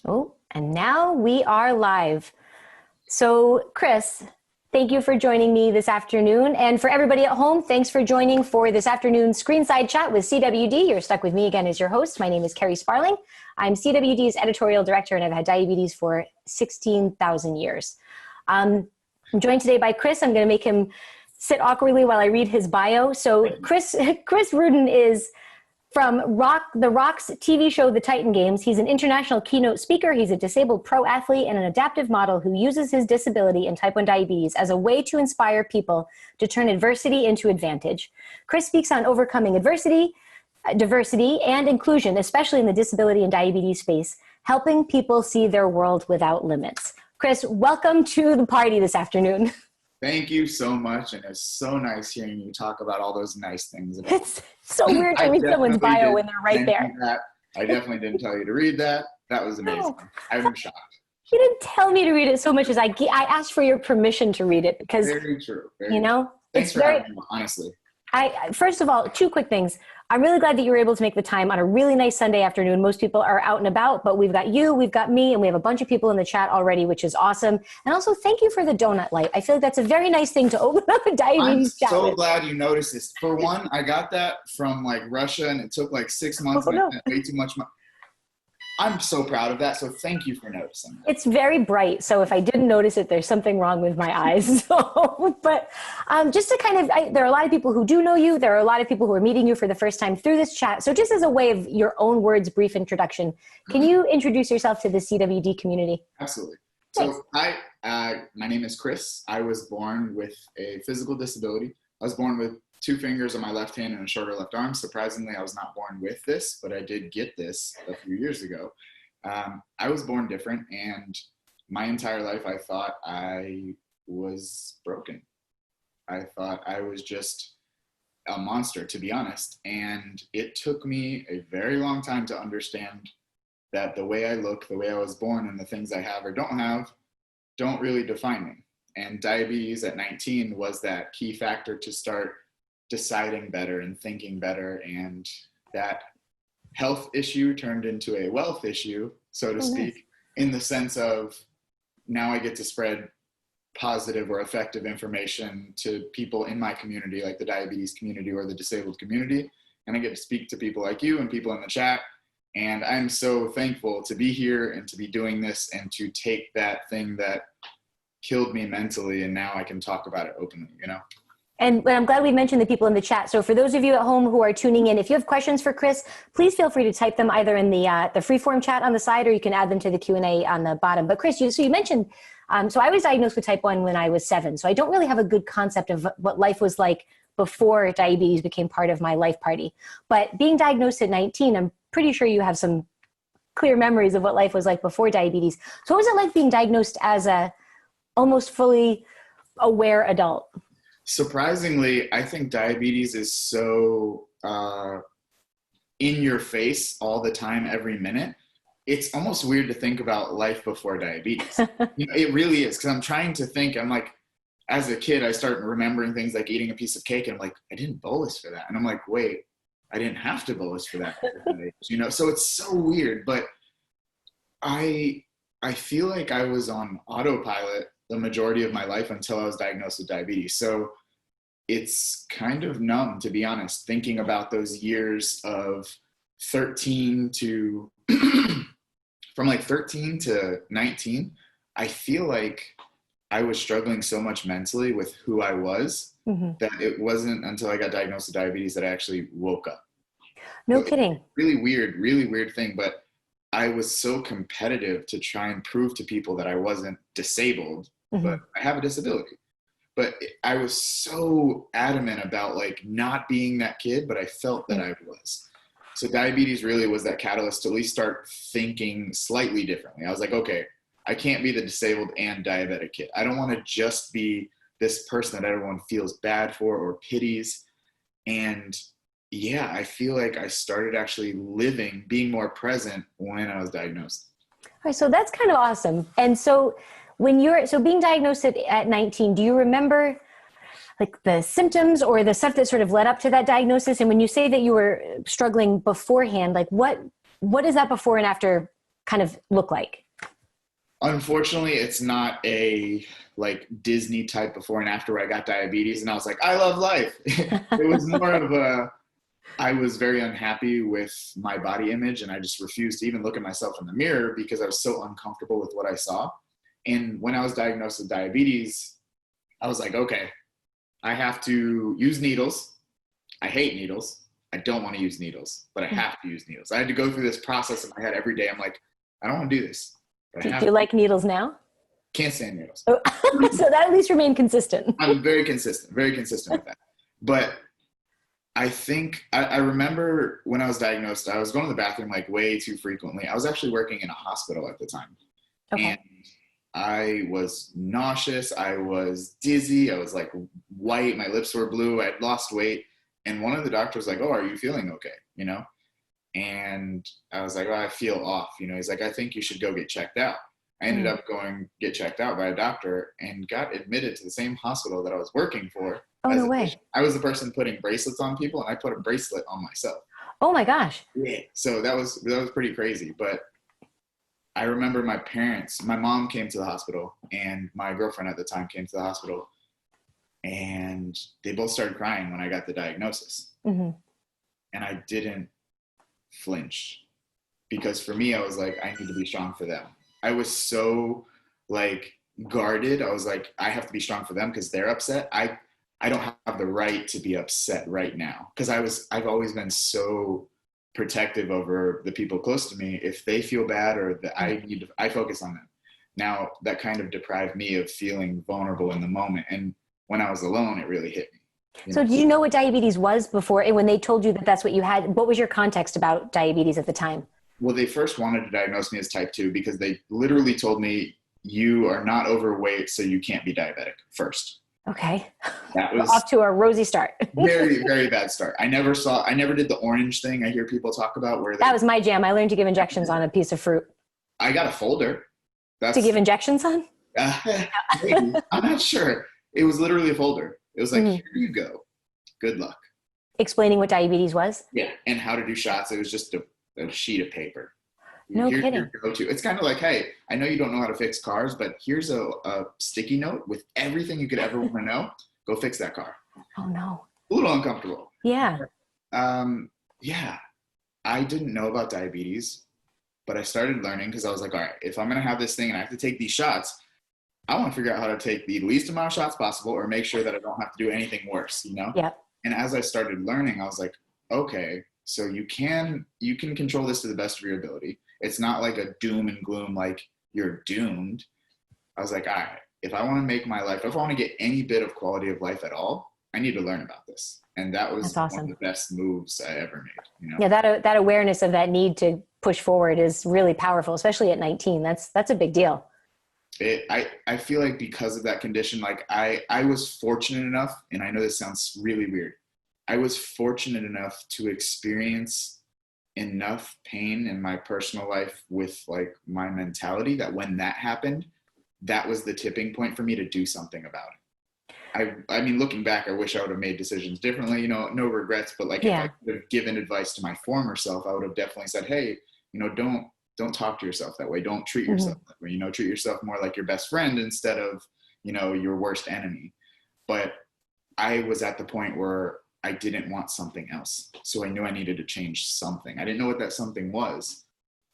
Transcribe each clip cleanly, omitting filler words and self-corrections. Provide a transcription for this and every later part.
Oh, and now we are live. So, Chris, thank you for joining me this afternoon. And for everybody at home, thanks for joining for this afternoon's Screenside Chat with CWD. You're stuck with me again as your host. My name is Carrie Sparling. I'm CWD's editorial director, and I've had diabetes for 16,000 years. I'm joined today by Chris. I'm going to make him sit awkwardly while I read his bio. So Chris Ruden is from The Rock's TV show, The Titan Games. He's an international keynote speaker. He's a disabled pro athlete and an adaptive model who uses his disability and type 1 diabetes as a way to inspire people to turn adversity into advantage. Chris speaks on overcoming adversity, diversity, and inclusion, especially in the disability and diabetes space, helping people see their world without limits. Chris, welcome to the party this afternoon. Thank you so much, and it's so nice hearing you talk about all those nice things. It's so weird to read someone's bio when they're right there. I definitely didn't tell you to read that. That was amazing. No. I'm shocked. You didn't tell me to read it so much as I asked for your permission to read it because, very true. it's Thanks for having me, honestly. First of all, two quick things. I'm really glad that you were able to make the time on a really nice Sunday afternoon. Most people are out and about, but we've got you, we've got me, and we have a bunch of people in the chat already, which is awesome. And also, thank you for the donut light. I feel like that's a very nice thing to open up a diabetes chat. I'm so glad you noticed this. For one, I got that from like Russia, and it took like 6 months. And I spent way too much money. I'm so proud of that, so thank you for noticing that. It's very bright, so if I didn't notice it, there's something wrong with my eyes. But just to kind of, there are a lot of people who do know you. There are a lot of people who are meeting you for the first time through this chat. So just as a way of your own words, brief introduction, can you introduce yourself to the CWD community? Absolutely. So hi, my name is Chris. I was born with a physical disability. I was born with 2 fingers on my left hand and a shorter left arm. Surprisingly, I was not born with this, but I did get this a few years ago. I was born different, and my entire life I thought I was broken. I thought I was just a monster, to be honest. And it took me a very long time to understand that the way I look, the way I was born, and the things I have or don't have don't really define me. And diabetes at 19 was that key factor to start deciding better and thinking better, and that health issue turned into a wealth issue, so to speak, in the sense of now I get to spread positive or effective information to people in my community, like the diabetes community or the disabled community, and I get to speak to people like you and people in the chat, and I'm so thankful to be here and to be doing this and to take that thing that killed me mentally, and now I can talk about it openly, you know? And I'm glad we mentioned the people in the chat. So for those of you at home who are tuning in, if you have questions for Chris, please feel free to type them either in the freeform chat on the side, or you can add them to the Q&A on the bottom. But Chris, you mentioned, so I was diagnosed with type 1 when I was 7. So I don't really have a good concept of what life was like before diabetes became part of my life party. But being diagnosed at 19, I'm pretty sure you have some clear memories of what life was like before diabetes. So what was it like being diagnosed as a almost fully aware adult? Surprisingly, I think diabetes is so in your face all the time, every minute. It's almost weird to think about life before diabetes. It really is, because I'm trying to think. I'm like, as a kid, I start remembering things like eating a piece of cake, and I'm like, I didn't bolus for that. And I'm like, wait, I didn't have to bolus for that. So it's so weird. But I feel like I was on autopilot the majority of my life until I was diagnosed with diabetes. So it's kind of numb, to be honest, thinking about those years of 13 to, from like 13 to 19, I feel like I was struggling so much mentally with who I was that it wasn't until I got diagnosed with diabetes that I actually woke up. No kidding. Really weird thing, but I was so competitive to try and prove to people that I wasn't disabled, but I have a disability. But I was so adamant about like not being that kid, but I felt that I was. So diabetes really was that catalyst to at least start thinking slightly differently. I was like, okay, I can't be the disabled and diabetic kid. I don't want to just be this person that everyone feels bad for or pities. And yeah, I feel like I started actually living, being more present when I was diagnosed. All right, so that's kind of awesome. And so being diagnosed at 19, do you remember like the symptoms or the stuff that sort of led up to that diagnosis? And when you say that you were struggling beforehand, like what is that before and after kind of look like? Unfortunately, it's not a like Disney type before and after where I got diabetes and I was like, I love life. It was more of I was very unhappy with my body image and I just refused to even look at myself in the mirror because I was so uncomfortable with what I saw. And when I was diagnosed with diabetes, I was like, okay, I have to use needles. I hate needles. I don't want to use needles, but I have to use needles. I had to go through this process in my head every day. I'm like, I don't want to do this. Do you like needles now? Can't stand needles. Oh, so that at least remained consistent. I'm very consistent with that. But I think I remember when I was diagnosed, I was going to the bathroom like way too frequently. I was actually working in a hospital at the time. Okay. And I was nauseous. I was dizzy. I was like white. My lips were blue. I had lost weight. And one of the doctors was like, oh, are you feeling okay? You know? And I was like, oh, I feel off. You know, he's like, I think you should go get checked out. I ended up going get checked out by a doctor and got admitted to the same hospital that I was working for. Oh, no way. I was the person putting bracelets on people and I put a bracelet on myself. Oh my gosh. Yeah. So that was pretty crazy. But I remember my mom came to the hospital and my girlfriend at the time came to the hospital and they both started crying when I got the diagnosis. Mm-hmm. And I didn't flinch because for me, I was like, I need to be strong for them. I was so like guarded. I was like, I have to be strong for them because they're upset. I don't have the right to be upset right now because I've always been so protective over the people close to me. If they feel bad or that I focus on them. Now that kind of deprived me of feeling vulnerable in the moment. And when I was alone, it really hit me. So do you know what diabetes was before? And when they told you that that's what you had, what was your context about diabetes at the time? Well, they first wanted to diagnose me as type 2 because they literally told me you are not overweight, so you can't be diabetic first. Okay. That was off to a rosy start. Very, very bad start. I never did the orange thing I hear people talk about that was my jam. I learned to give injections on a piece of fruit. I got a folder. To give injections on? Maybe. I'm not sure. It was literally a folder. It was like, here you go. Good luck. Explaining what diabetes was? Yeah. And how to do shots. It was just a sheet of paper. No kidding. It's kind of like, hey, I know you don't know how to fix cars, but here's a sticky note with everything you could ever want to know. Go fix that car. Oh, no. A little uncomfortable. Yeah. Yeah. I didn't know about diabetes, but I started learning because I was like, all right, if I'm going to have this thing and I have to take these shots, I want to figure out how to take the least amount of shots possible or make sure that I don't have to do anything worse, you know? Yeah. And as I started learning, I was like, okay, so you can control this to the best of your ability. It's not like a doom and gloom, like you're doomed. I was like, all right, if I want to make my life, if I want to get any bit of quality of life at all, I need to learn about this. And that was awesome. One of the best moves I ever made. You know? Yeah, that awareness of that need to push forward is really powerful, especially at 19. That's a big deal. I feel like because of that condition, like I was fortunate enough, and I know this sounds really weird, I was fortunate enough to experience enough pain in my personal life with like my mentality that when that happened, that was the tipping point for me to do something about it. I mean, looking back, I wish I would have made decisions differently, you know, no regrets, but like if I could have given advice to my former self, I would have definitely said, hey, you know, don't talk to yourself that way. Don't treat yourself that way. You know, treat yourself more like your best friend instead of, you know, your worst enemy. But I was at the point where I didn't want something else. So I knew I needed to change something. I didn't know what that something was,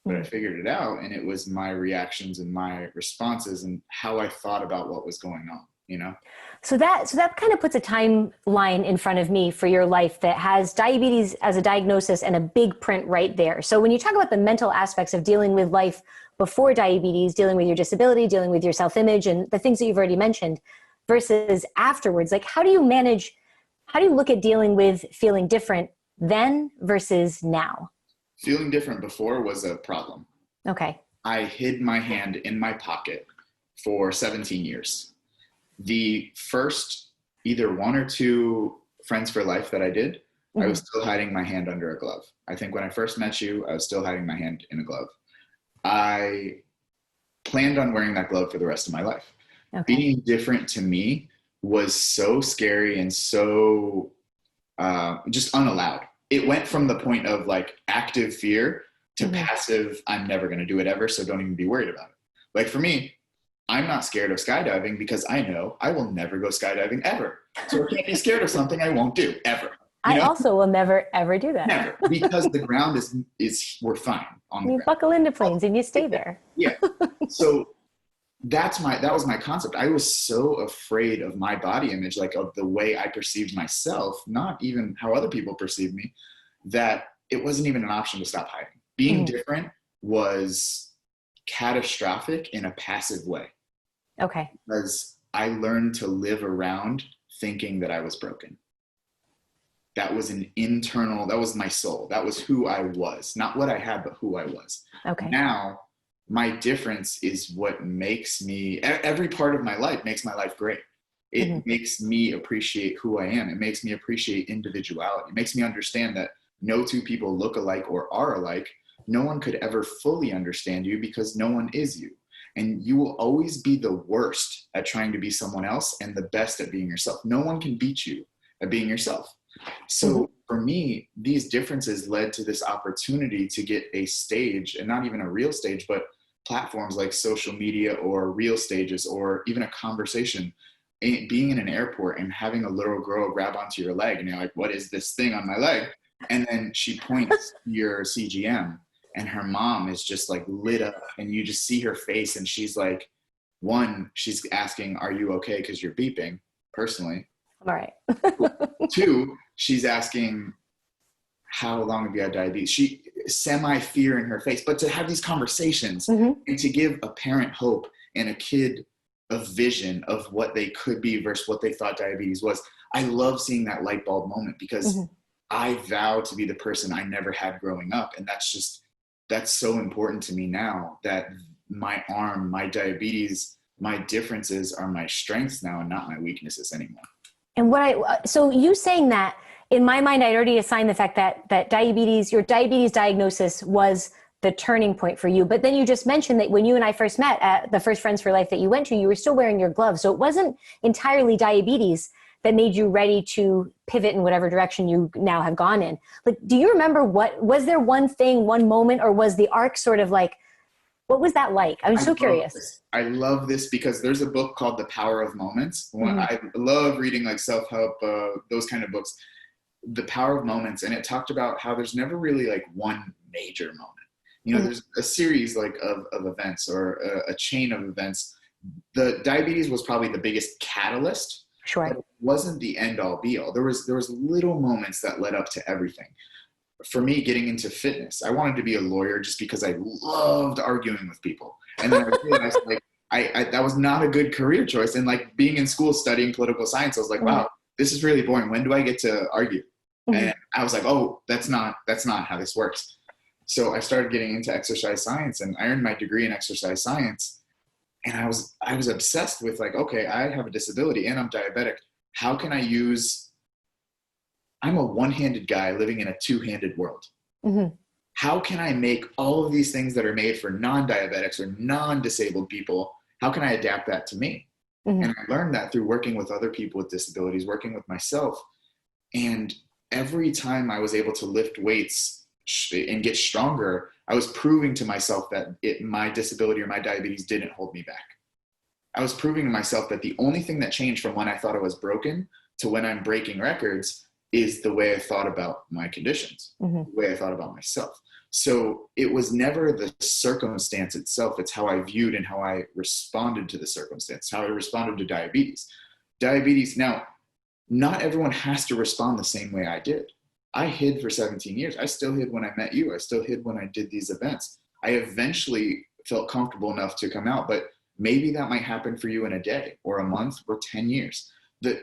but I figured it out. And it was my reactions and my responses and how I thought about what was going on, you know? So that kind of puts a timeline in front of me for your life that has diabetes as a diagnosis and a big print right there. So when you talk about the mental aspects of dealing with life before diabetes, dealing with your disability, dealing with your self-image and the things that you've already mentioned versus afterwards, like how do you look at dealing with feeling different then versus now? Feeling different before was a problem. Okay. I hid my hand in my pocket for 17 years. The first either one or two Friends for Life that I did, I was still hiding my hand under a glove. I think when I first met you, I was still hiding my hand in a glove. I planned on wearing that glove for the rest of my life. Okay. Being different to me was so scary and so just unallowed. It went from the point of like active fear to passive, I'm never going to do it ever, so don't even be worried about it. Like for me, I'm not scared of skydiving because I know I will never go skydiving ever. So I can't be scared of something I won't do ever. I also will never, ever do that. Never, because the ground is we're fine on the You ground. buckle into planes and you stay there. Yeah. So that was my concept. I was so afraid of my body image, like of the way I perceived myself, not even how other people perceive me, that it wasn't even an option to stop hiding. Being different was catastrophic in a passive way. Okay. Because I learned to live around thinking that I was broken. That was that was my soul. That was who I was, not what I had, but who I was. Okay. Now, my difference is what makes me, every part of my life makes my life great. It makes me appreciate who I am. It makes me appreciate individuality. It makes me understand that no two people look alike or are alike. No one could ever fully understand you because no one is you. And you will always be the worst at trying to be someone else and the best at being yourself. No one can beat you at being yourself. So for me, these differences led to this opportunity to get a stage, and not even a real stage, but platforms like social media or real stages or even a conversation. Being in an airport and having a little girl grab onto your leg and you're like, what is this thing on my leg? And then she points to your CGM and her mom is just like lit up and you just see her face and she's like, one, she's asking, are you okay? Because you're beeping, personally. All right. Two, she's asking, how long have you had diabetes? She semi-fear in her face, but to have these conversations and to give a parent hope and a kid a vision of what they could be versus what they thought diabetes was. I love seeing that light bulb moment because I vow to be the person I never had growing up. And that's so important to me now that my arm, my diabetes, my differences are my strengths now and not my weaknesses anymore. And so you saying that, in my mind, I'd already assigned the fact that your diabetes diagnosis was the turning point for you. But then you just mentioned that when you and I first met at the first Friends for Life that you went to, you were still wearing your gloves. So it wasn't entirely diabetes that made you ready to pivot in whatever direction you now have gone in. Like, do you remember was there one thing, one moment, or was the arc sort of like, what was that like? I'm so curious. I love this because there's a book called The Power of Moments. I love reading like self-help, those kind of books, The Power of Moments. And it talked about how there's never really like one major moment. You know, there's a series like of events or a chain of events. The diabetes was probably the biggest catalyst. Sure. But it wasn't the end all be all. There was little moments that led up to everything. For me, getting into fitness, I wanted to be a lawyer just because I loved arguing with people. And then I realized like I that was not a good career choice. And like being in school studying political science, I was like, wow, this is really boring. When do I get to argue? And I was like, oh, that's not how this works. So I started getting into exercise science and I earned my degree in exercise science. And I was obsessed with like, okay, I have a disability and I'm diabetic. How can I'm a one-handed guy living in a two-handed world. How can I make all of these things that are made for non-diabetics or non-disabled people, how can I adapt that to me? And I learned that through working with other people with disabilities, working with myself. And every time I was able to lift weights and get stronger, I was proving to myself that my disability or my diabetes didn't hold me back. I was proving to myself that the only thing that changed from when I thought I was broken to when I'm breaking records is the way I thought about my conditions, the way I thought about myself. So it was never the circumstance itself. It's how I viewed and how I responded to the circumstance, how I responded to diabetes. Now, not everyone has to respond the same way I did. I hid for 17 years. I still hid when I met you. I still hid when I did these events. I eventually felt comfortable enough to come out, but maybe that might happen for you in a day or a month or 10 years.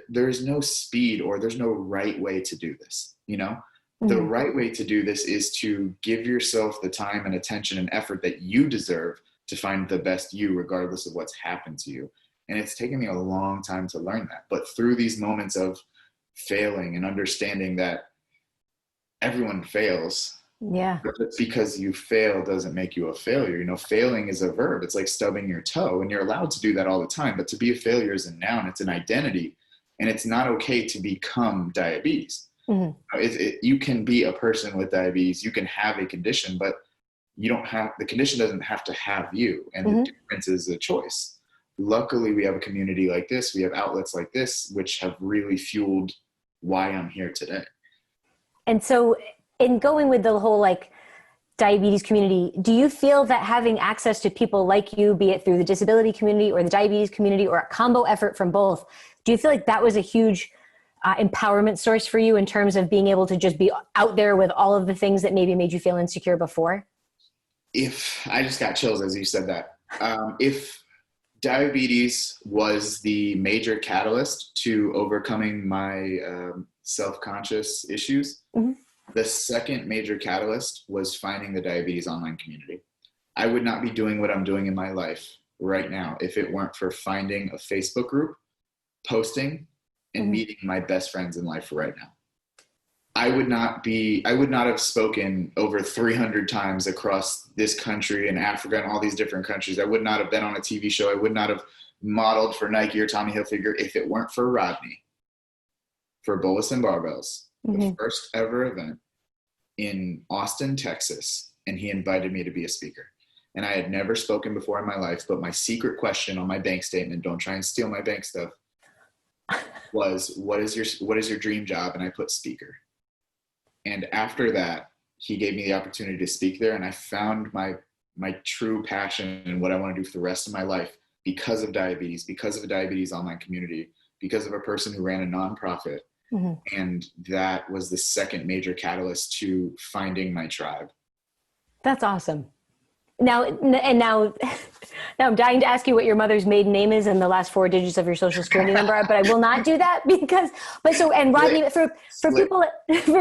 There's no speed or there's no right way to do this. You know, the right way to do this is to give yourself the time and attention and effort that you deserve to find the best you, regardless of what's happened to you. And it's taken me a long time to learn that. But through these moments of failing and understanding that everyone fails. Yeah. But just because you fail doesn't make you a failure. You know, failing is a verb. It's like stubbing your toe, and you're allowed to do that all the time. But to be a failure is a noun. It's an identity, and it's not okay to become diabetes. You can be a person with diabetes. You can have a condition, but the condition doesn't have to have you, and the difference is a choice. Luckily, we have a community like this. We have outlets like this, which have really fueled why I'm here today. And so in going with the whole like diabetes community, do you feel that having access to people like you, be it through the disability community or the diabetes community or a combo effort from both, do you feel like that was a huge empowerment source for you in terms of being able to just be out there with all of the things that maybe made you feel insecure before? If I just got chills as you said that, if diabetes was the major catalyst to overcoming my self-conscious issues, the second major catalyst was finding the diabetes online community. I would not be doing what I'm doing in my life right now if it weren't for finding a Facebook group, posting, and meeting my best friends in life right now. I would not have spoken over 300 times across this country and Africa and all these different countries. I would not have been on a TV show. I would not have modeled for Nike or Tommy Hilfiger if it weren't for Rodney, for Bolus and Barbells, the first ever event in Austin, Texas. And he invited me to be a speaker. And I had never spoken before in my life, but my secret question on my bank statement, don't try and steal my bank stuff, was what is your dream job? And I put speaker. And after that, he gave me the opportunity to speak there, and I found my true passion and what I want to do for the rest of my life because of diabetes, because of a diabetes online community, because of a person who ran a nonprofit. And that was the second major catalyst to finding my tribe. That's awesome. Now I'm dying to ask you what your mother's maiden name is and the last 4 digits of your social security number are, but I will not do that and Rodney, for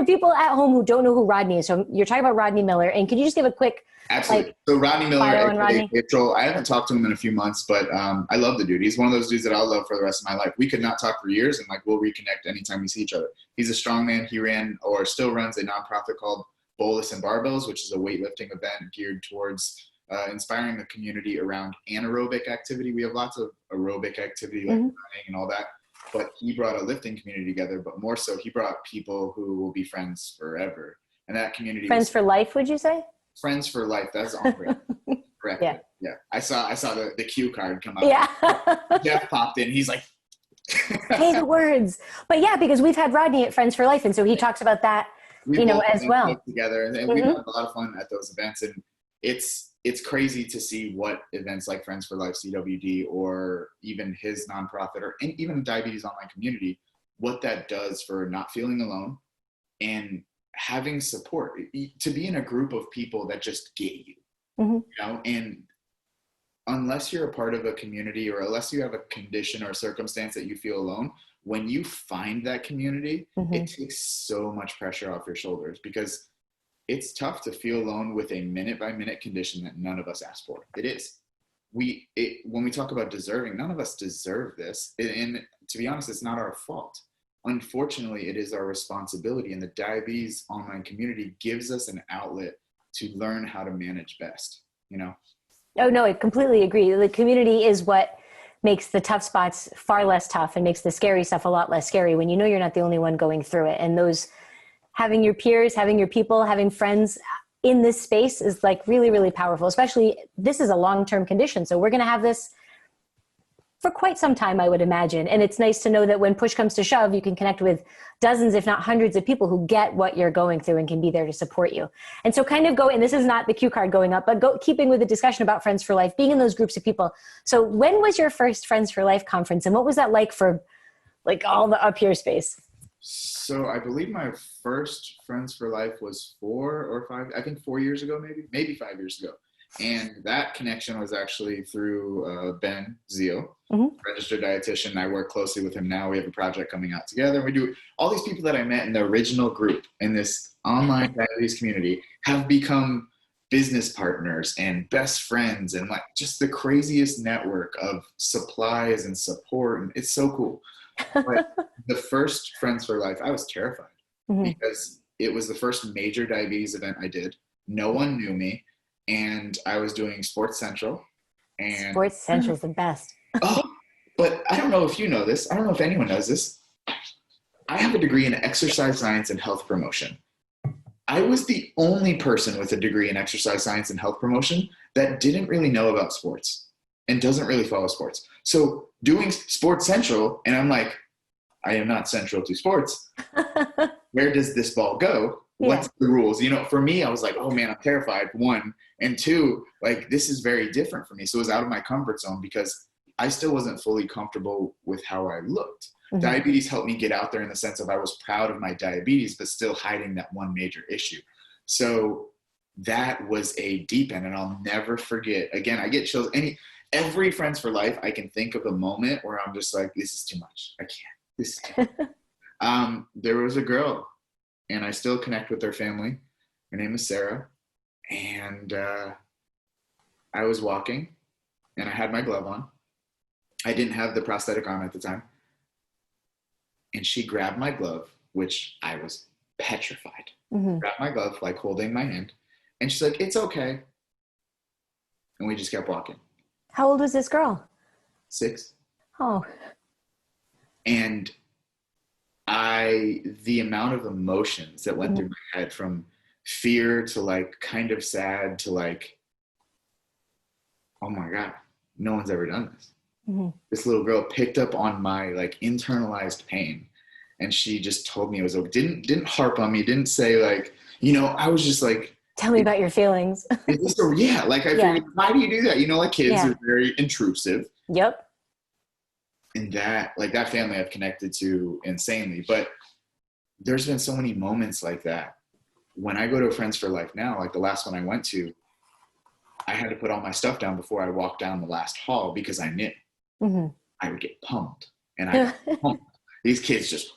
people at home who don't know who Rodney is, so you're talking about Rodney Miller, and could you just give a quick, absolutely. So Rodney Miller, I haven't talked to him in a few months, but I love the dude. He's one of those dudes that I'll love for the rest of my life. We could not talk for years, and we'll reconnect anytime we see each other. He's a strong man. He ran or still runs a nonprofit called Bolus and Barbells, which is a weightlifting event geared towards inspiring the community around anaerobic activity. We have lots of aerobic activity like running and all that, but he brought a lifting community together, but more so he brought people who will be friends forever. And that community Friends for life, would you say? Friends for life. That's all correct. Correct. Yeah. I saw the cue card come up. Yeah. Jeff popped in. He's like, hey, the words. But yeah, because we've had Rodney at Friends for Life, and so he talks about that, as well. Together, and we've had a lot of fun at those events, and it's crazy to see what events like Friends for Life, CWD, or even his nonprofit, or even the diabetes online community, what that does for not feeling alone and having support, to be in a group of people that just get you, and unless you're a part of a community or unless you have a condition or a circumstance that you feel alone, when you find that community, it takes so much pressure off your shoulders, because it's tough to feel alone with a minute-by-minute condition that none of us asked for. It is. When we talk about deserving, none of us deserve this. And to be honest, it's not our fault. Unfortunately, it is our responsibility. And the diabetes online community gives us an outlet to learn how to manage best, Oh, no, I completely agree. The community is what makes the tough spots far less tough and makes the scary stuff a lot less scary when you're not the only one going through it. And having your peers, having your people, having friends in this space is really, really powerful, especially this is a long-term condition. So we're going to have this for quite some time, I would imagine. And it's nice to know that when push comes to shove, you can connect with dozens, if not hundreds of people who get what you're going through and can be there to support you. And so and this is not the cue card going up, but keeping with the discussion about Friends for Life, being in those groups of people. So when was your first Friends for Life conference, and what was that like for all the up here space? So I believe my first Friends for Life was 4 years ago, maybe 5 years ago. And that connection was actually through Ben Zio, registered dietitian. I work closely with him now. We have a project coming out together. We do all these people that I met in the original group in this online diabetes community have become business partners and best friends, and just the craziest network of supplies and support. And it's so cool. But the first Friends for Life, I was terrified because it was the first major diabetes event I did. No one knew me, and I was doing Sports Central. And Sports Central's the best. But I don't know if you know this. I don't know if anyone knows this. I have a degree in exercise science and health promotion. I was the only person with a degree in exercise science and health promotion that didn't really know about sports and doesn't really follow sports. So doing Sports Central, and I'm like, I am not central to sports. Where does this ball go? What's the rules? You know, for me, I was like, oh man, I'm terrified. One. And two, like, this is very different for me. So it was out of my comfort zone because I still wasn't fully comfortable with how I looked. Mm-hmm. Diabetes helped me get out there in the sense of I was proud of my diabetes, but still hiding that one major issue. So that was a deep end, and I'll never forget. Again, I get chills. Every Friends for Life, I can think of a moment where I'm just like, this is too much. I can't. This is too much. There was a girl, and I still connect with her family. Her name is Sarah. And I was walking, and I had my glove on. I didn't have the prosthetic on at the time. And she grabbed my glove, which I was petrified. Mm-hmm. Grabbed my glove, like holding my hand. And she's like, it's okay. And we just kept walking. How old was this girl? 6. Oh. And the amount of emotions that went through my head, from fear to like kind of sad to like, oh my God, no one's ever done this. Mm-hmm. This little girl picked up on my like internalized pain, and she just told me it was okay. Didn't harp on me, didn't say like, you know, I was just like, tell me about your feelings. Yeah, like I figured, why do you do that? You know, like kids are very intrusive. Yep. And that family I've connected to insanely. But there's been so many moments like that. When I go to Friends for Life now, like the last one I went to, I had to put all my stuff down before I walked down the last hall because I knew I would get pumped. And I got pumped. These kids just,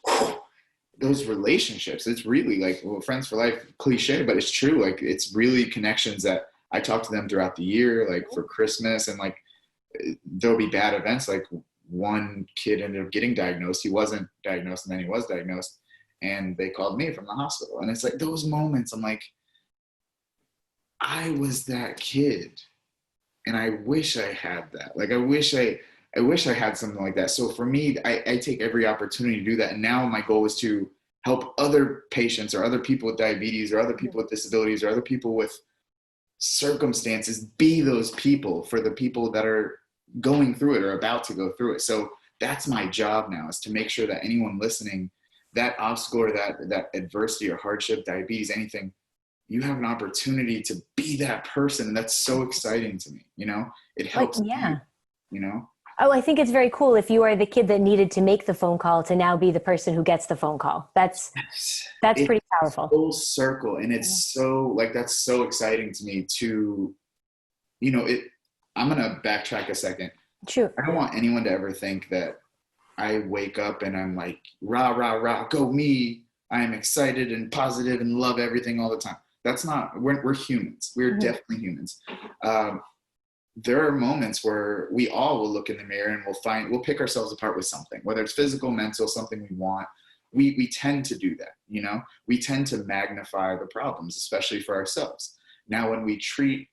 those relationships, it's really like, well, Friends for Life, cliche, but it's true. Like, it's really connections that I talk to them throughout the year, like for Christmas, and like there'll be bad events. Like one kid ended up getting diagnosed. He wasn't diagnosed, and then he was diagnosed, and they called me from the hospital. And it's like those moments, I'm like, I was that kid, and I wish I had that. Like, I wish I had something like that. So for me, I take every opportunity to do that. And now my goal is to help other patients or other people with diabetes or other people with disabilities or other people with circumstances be those people for the people that are going through it or about to go through it. So that's my job now, is to make sure that anyone listening, that obstacle or that adversity or hardship, diabetes, anything, you have an opportunity to be that person. And that's so exciting to me. You know, it helps you know? Oh, I think it's very cool if you are the kid that needed to make the phone call to now be the person who gets the phone call. That's pretty powerful. Full circle. And it's so like, that's so exciting to me to, you know, I'm going to backtrack a second. Sure. I don't want anyone to ever think that I wake up and I'm like, rah, rah, rah, go me. I am excited and positive and love everything all the time. That's not, we're humans. We're definitely humans. There are moments where we all will look in the mirror and we'll pick ourselves apart with something, whether it's physical, mental, something we want. We tend to do that, you know? We tend to magnify the problems, especially for ourselves. Now, when we treat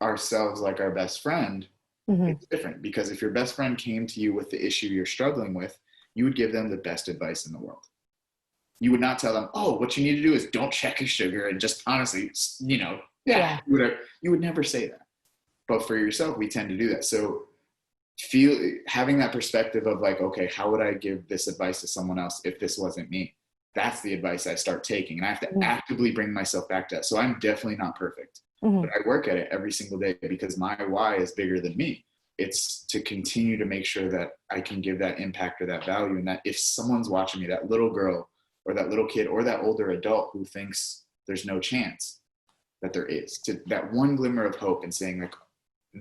ourselves like our best friend, it's different, because if your best friend came to you with the issue you're struggling with, you would give them the best advice in the world. You would not tell them, oh, what you need to do is don't check your sugar and just honestly, you know, you would never say that. But for yourself, we tend to do that. So having that perspective of like, okay, how would I give this advice to someone else if this wasn't me? That's the advice I start taking. And I have to actively bring myself back to that. So I'm definitely not perfect, but I work at it every single day because my why is bigger than me. It's to continue to make sure that I can give that impact or that value. And that if someone's watching me, that little girl or that little kid or that older adult who thinks there's no chance, that there is, to that one glimmer of hope and saying like,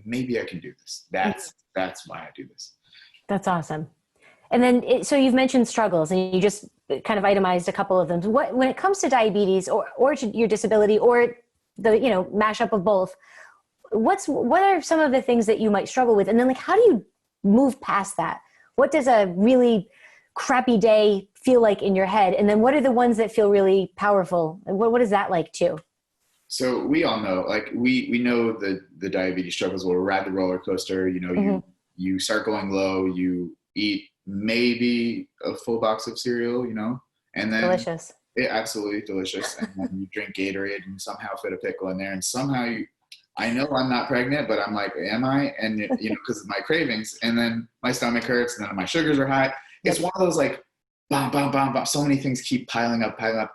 maybe I can do this. That's why I do this. That's awesome. And then, so you've mentioned struggles, and you just kind of itemized a couple of them. When it comes to diabetes or to your disability or the, you know, mashup of both, what are some of the things that you might struggle with? And then like, how do you move past that? What does a really crappy day feel like in your head? And then what are the ones that feel really powerful? And what is that like too? So we all know, like we know the diabetes struggles will ride the roller coaster. You know, you start going low, you eat maybe a full box of cereal, you know, and then delicious. absolutely delicious. And then you drink Gatorade and somehow fit a pickle in there. And somehow I know I'm not pregnant, but I'm like, am I? And because of my cravings, and then my stomach hurts, and then my sugars are high. It's one of those like, bam, bam, bam, bam. So many things keep piling up, piling up.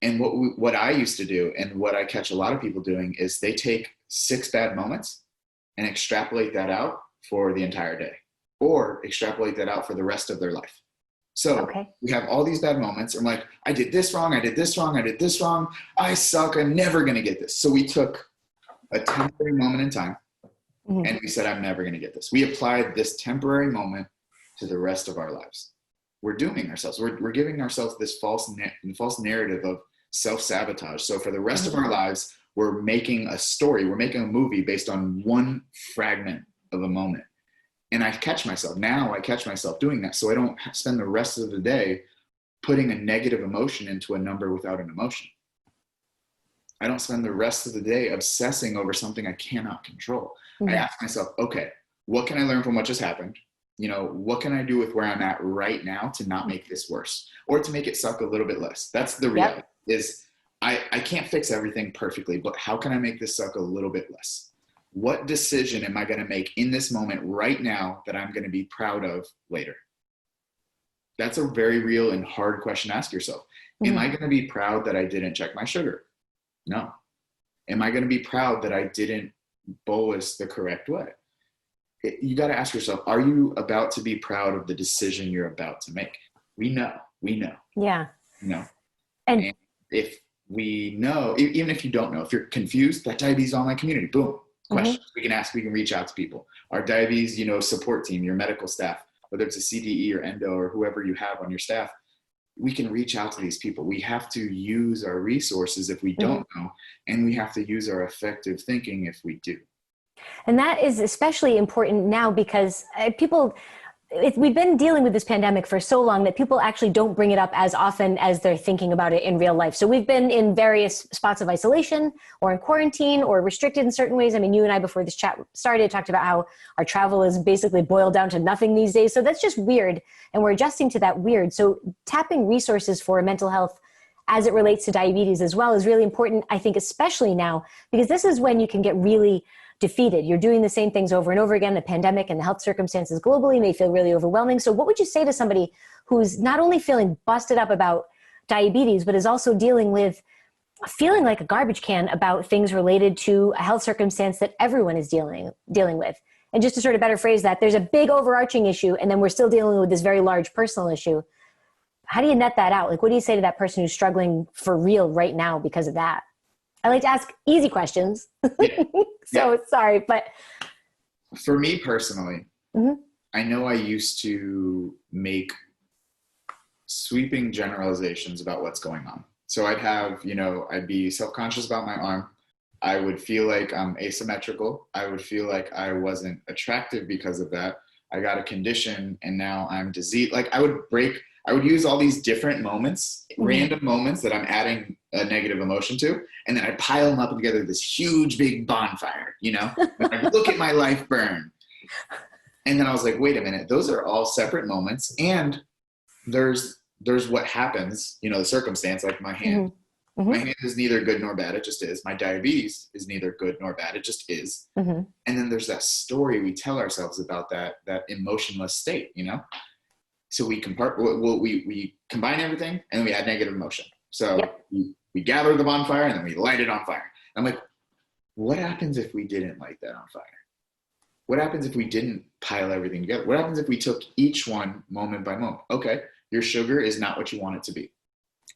And what I used to do, and what I catch a lot of people doing, is they take 6 bad moments and extrapolate that out for the entire day, or extrapolate that out for the rest of their life. So we have all these bad moments. I'm like, I did this wrong. I did this wrong. I did this wrong. I suck. I'm never going to get this. So we took a temporary moment in time, and we said, I'm never going to get this. We applied this temporary moment to the rest of our lives. We're dooming ourselves. We're giving ourselves this false narrative of self-sabotage. So for the rest of our lives, we're making a story. We're making a movie based on one fragment of a moment. And I catch myself doing that. So I don't spend the rest of the day putting a negative emotion into a number without an emotion. I don't spend the rest of the day obsessing over something I cannot control. I ask myself, okay, what can I learn from what just happened? What can I do with where I'm at right now to not make this worse, or to make it suck a little bit less? That's the reality. Is I can't fix everything perfectly, but how can I make this suck a little bit less? What decision am I going to make in this moment right now that I'm going to be proud of later? That's a very real and hard question to ask yourself. Am I going to be proud that I didn't check my sugar? No. Am I going to be proud that I didn't bolus the correct way? You got to ask yourself, are you about to be proud of the decision you're about to make? We know. Yeah. And if we know, even if you don't know, if you're confused, that diabetes online community, boom, questions we can ask, we can reach out to people. Our diabetes, support team, your medical staff, whether it's a CDE or endo or whoever you have on your staff, we can reach out to these people. We have to use our resources if we don't know, and we have to use our effective thinking if we do. And that is especially important now because we've been dealing with this pandemic for so long that people actually don't bring it up as often as they're thinking about it in real life. So we've been in various spots of isolation or in quarantine or restricted in certain ways. I mean, you and I, before this chat started, talked about how our travel is basically boiled down to nothing these days. So that's just weird. And we're adjusting to that weird. So tapping resources for mental health as it relates to diabetes as well is really important, I think, especially now, because this is when you can get really defeated. You're doing the same things over and over again. The pandemic and the health circumstances globally may feel really overwhelming. So what would you say to somebody who's not only feeling busted up about diabetes, but is also dealing with feeling like a garbage can about things related to a health circumstance that everyone is dealing with? And just to sort of better phrase that, there's a big overarching issue, and then we're still dealing with this very large personal issue. How do you net that out? Like, what do you say to that person who's struggling for real right now because of that? I like to ask easy questions. Sorry, but. For me personally, I know I used to make sweeping generalizations about what's going on. So I'd be self-conscious about my arm. I would feel like I'm asymmetrical. I would feel like I wasn't attractive because of that. I got a condition and now I'm diseased. Like I would use all these different moments, random moments that I'm adding a negative emotion to, and then I pile them up together this huge big bonfire, like, look at my life burn. And then I was like, wait a minute, those are all separate moments. And there's what happens, the circumstance, like my hand. My hand is neither good nor bad, it just is. My diabetes is neither good nor bad, it just is. And then there's that story we tell ourselves about that emotionless state, So we combine everything and then we add negative emotion. So we gather the bonfire and then we light it on fire. I'm like, what happens if we didn't light that on fire? What happens if we didn't pile everything together? What happens if we took each one moment by moment? Okay, your sugar is not what you want it to be.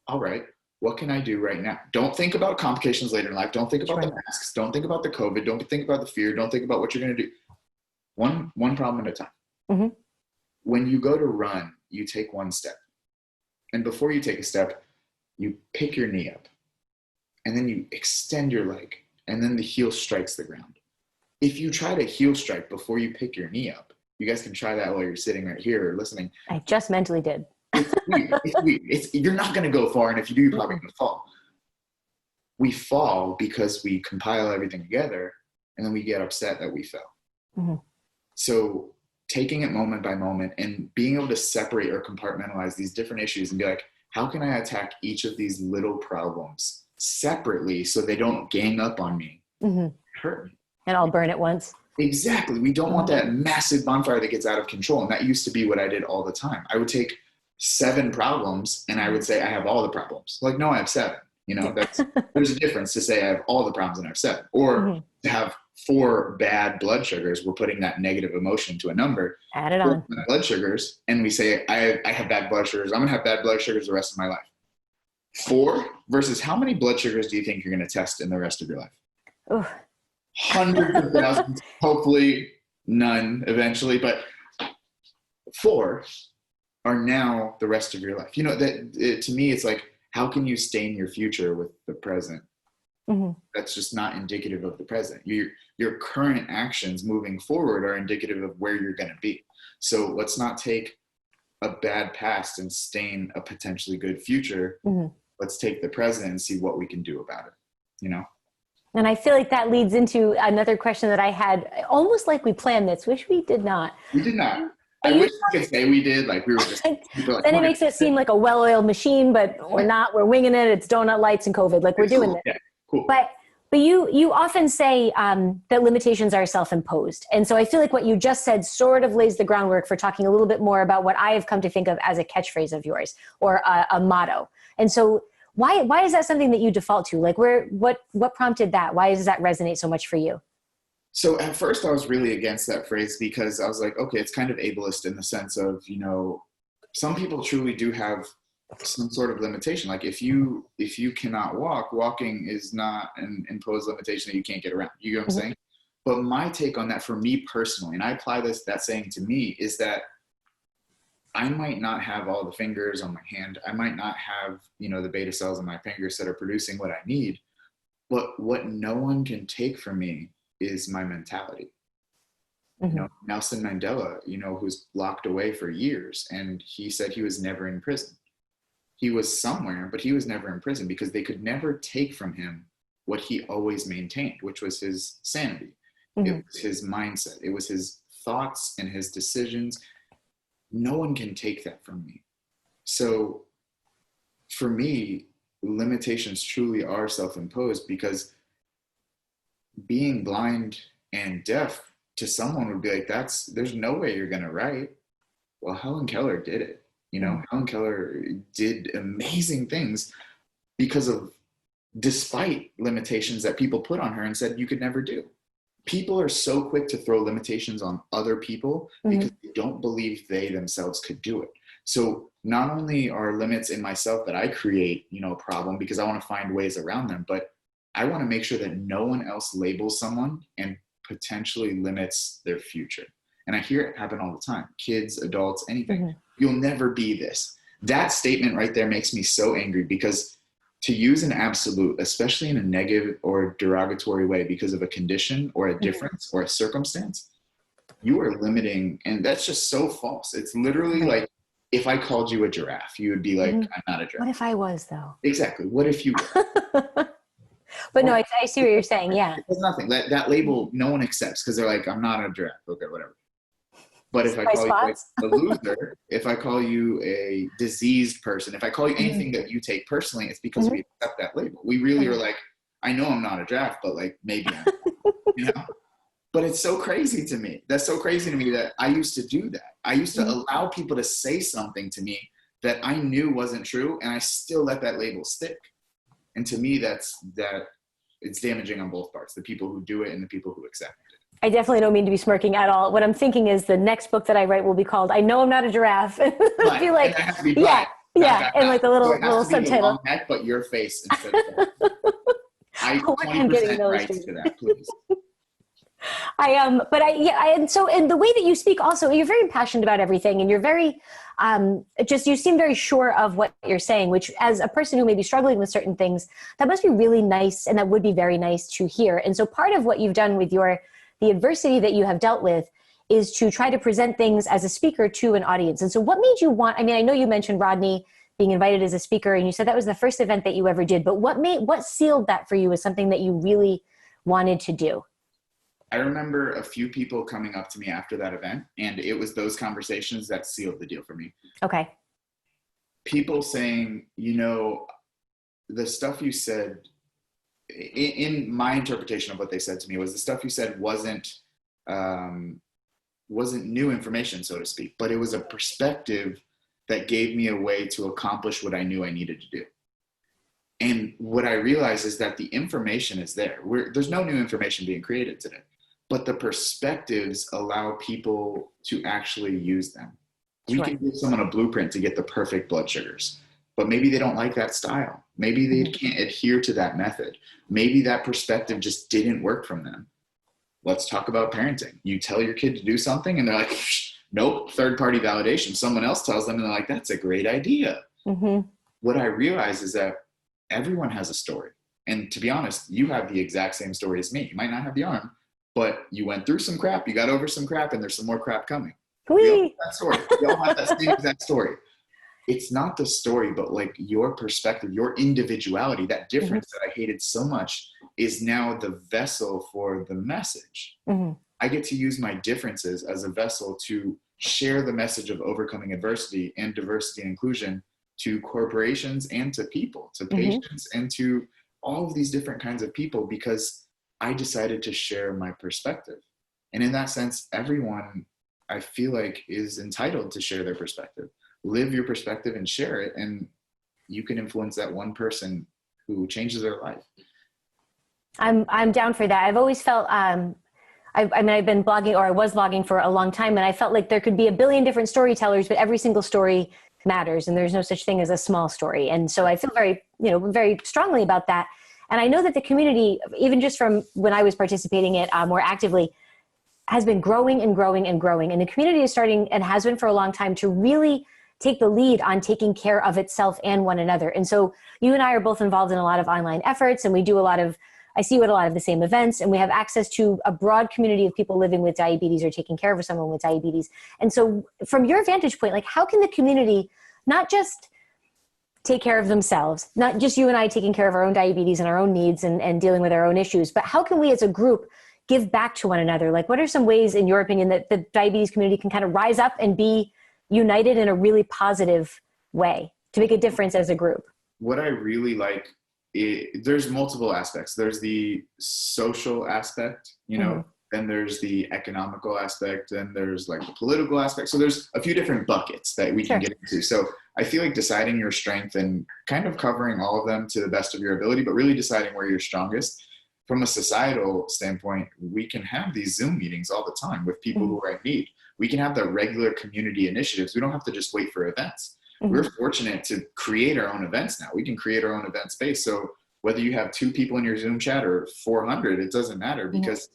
All right, what can I do right now? Don't think about complications later in life. Don't think about the masks. Don't think about the COVID. Don't think about the fear. Don't think about what you're going to do. One problem at a time. When you go to run, you take one step. And before you take a step, you pick your knee up. And then you extend your leg. And then the heel strikes the ground. If you try to heel strike before you pick your knee up, you guys can try that while you're sitting right here or listening. I just mentally did. It's weird. You're not going to go far. And if you do, you're probably going to fall. We fall because we compile everything together. And then we get upset that we fell. So taking it moment by moment and being able to separate or compartmentalize these different issues and be like, how can I attack each of these little problems separately so they don't gang up on me, hurt me? And I'll burn at once. Exactly. We don't want that massive bonfire that gets out of control. And that used to be what I did all the time. I would take 7 problems and I would say I have all the problems. Like, no, I have 7. You know, there's a difference to say I have all the problems and I have 7, or to have 4 bad blood sugars. We're putting that negative emotion to a number. Add it on. Blood sugars, and we say I have bad blood sugars. I'm gonna have bad blood sugars the rest of my life. 4 versus how many blood sugars do you think you're gonna test in the rest of your life? Ooh. Hundreds of thousands, hopefully none eventually, but 4 are now the rest of your life. You know, to me, it's like, how can you stain your future with the present? That's just not indicative of the present. Your current actions moving forward are indicative of where you're going to be. So let's not take a bad past and stain a potentially good future. Let's take the present and see what we can do about it, you know? And I feel like that leads into another question that I had, almost like we planned this, which we did not. We did not. I wish we could say we did, like we were just. Like, then it makes it seem like a well-oiled machine, but we're not. We're winging it. It's donut lights and COVID. Like we're doing this. Yeah, cool. But you often say that limitations are self-imposed, and so I feel like what you just said sort of lays the groundwork for talking a little bit more about what I have come to think of as a catchphrase of yours, or a motto. And so why is that something that you default to? Like what prompted that? Why does that resonate so much for you? So at first I was really against that phrase because I was like, okay, it's kind of ableist in the sense of, you know, some people truly do have some sort of limitation. Like if you cannot walk, walking is not an imposed limitation that you can't get around. You know what I'm saying? But my take on that for me personally, and I apply that saying to me, is that I might not have all the fingers on my hand. I might not have, you know, the beta cells in my fingers that are producing what I need. But what no one can take from me is my mentality. You know, Nelson Mandela, you know, who's locked away for years, and he said he was never in prison. He was somewhere, but he was never in prison because they could never take from him what he always maintained, which was his sanity. It was his mindset. It was his thoughts and his decisions. No one can take that from me. So for me, limitations truly are self-imposed, because being blind and deaf to someone would be like, there's no way you're going to write. Well, Helen Keller did it. You know, Helen Keller did amazing things despite limitations that people put on her and said you could never do. People are so quick to throw limitations on other people because they don't believe they themselves could do it. So not only are limits in myself that I create, you know, a problem because I want to find ways around them, but I want to make sure that no one else labels someone and potentially limits their future. And I hear it happen all the time. Kids, adults, anything. You'll never be this. That statement right there makes me so angry, because to use an absolute, especially in a negative or derogatory way because of a condition or a difference or a circumstance, you are limiting. And that's just so false. It's literally like, if I called you a giraffe, you would be like, I'm not a giraffe. What if I was, though? Exactly. What if you were? But no, I see what you're saying. Yeah. There's nothing. That label, no one accepts, because they're like, I'm not a giraffe. Okay, whatever. But if I call you like a loser, if I call you a diseased person, if I call you anything that you take personally, it's because we accept that label. We really are like, I know I'm not a giraffe, but like maybe I'm, you know? But it's so crazy to me. That's so crazy to me that I used to do that. I used to allow people to say something to me that I knew wasn't true, and I still let that label stick. And to me, it's damaging on both parts, the people who do it and the people who accept it. I definitely don't mean to be smirking at all. What I'm thinking is the next book that I write will be called "I Know I'm Not a Giraffe." It'll be like, and like the little subtitle. Long neck, but your face instead of I 20% rights to that, please. And so in the way that you speak, also, you're very passionate about everything, and you're very, you seem very sure of what you're saying, which, as a person who may be struggling with certain things, that must be really nice, and that would be very nice to hear. And so part of what you've done with the adversity that you have dealt with is to try to present things as a speaker to an audience. And so what made you want, I know you mentioned Rodney being invited as a speaker, and you said that was the first event that you ever did, but what sealed that for you as something that you really wanted to do? I remember a few people coming up to me after that event, and it was those conversations that sealed the deal for me. Okay. people saying, the stuff you said, in my interpretation of what they said to me, was the stuff you said wasn't new information, so to speak, but it was a perspective that gave me a way to accomplish what I knew I needed to do. And what I realized is that the information is there. There's no new information being created today, but the perspectives allow people to actually use them. We can give someone a blueprint to get the perfect blood sugars, but maybe they don't like that style. Maybe they can't adhere to that method. Maybe that perspective just didn't work from them. Let's talk about parenting. You tell your kid to do something and they're like, nope, third-party validation. Someone else tells them and they're like, that's a great idea. What I realize is that everyone has a story. And to be honest, you have the exact same story as me. You might not have the arm, but you went through some crap, you got over some crap, and there's some more crap coming. We all have that story. We all have that same exact story. It's not the story, but like your perspective, your individuality, that difference that I hated so much is now the vessel for the message. I get to use my differences as a vessel to share the message of overcoming adversity and diversity and inclusion to corporations and to people, to patients and to all of these different kinds of people, because I decided to share my perspective. And in that sense, everyone, I feel like, is entitled to share their perspective. Live your perspective and share it, and you can influence that one person who changes their life. I'm down for that. I've always felt, I've been blogging, or I was blogging for a long time, and I felt like there could be a billion different storytellers, but every single story matters, and there's no such thing as a small story. And so I feel very strongly about that. And I know that the community, even just from when I was participating in it more actively, has been growing and growing and growing. And the community is starting, and has been for a long time, to really take the lead on taking care of itself and one another. And so you and I are both involved in a lot of online efforts, and we do I see you at a lot of the same events, and we have access to a broad community of people living with diabetes or taking care of someone with diabetes. And so from your vantage point, like, how can the community not just take care of themselves, not just you and I taking care of our own diabetes and our own needs and dealing with our own issues, but how can we as a group give back to one another? Like, what are some ways, in your opinion, that the diabetes community can kind of rise up and be united in a really positive way to make a difference as a group? What I really like, there's multiple aspects. There's the social aspect, then there's the economical aspect, and there's like the political aspect. So there's a few different buckets that we can get into. So I feel like deciding your strength and kind of covering all of them to the best of your ability, but really deciding where you're strongest. From a societal standpoint, we can have these Zoom meetings all the time with people who are in need. We can have the regular community initiatives. We don't have to just wait for events. We're fortunate to create our own events now. We can create our own event space. So whether you have 2 people in your Zoom chat or 400, it doesn't matter, because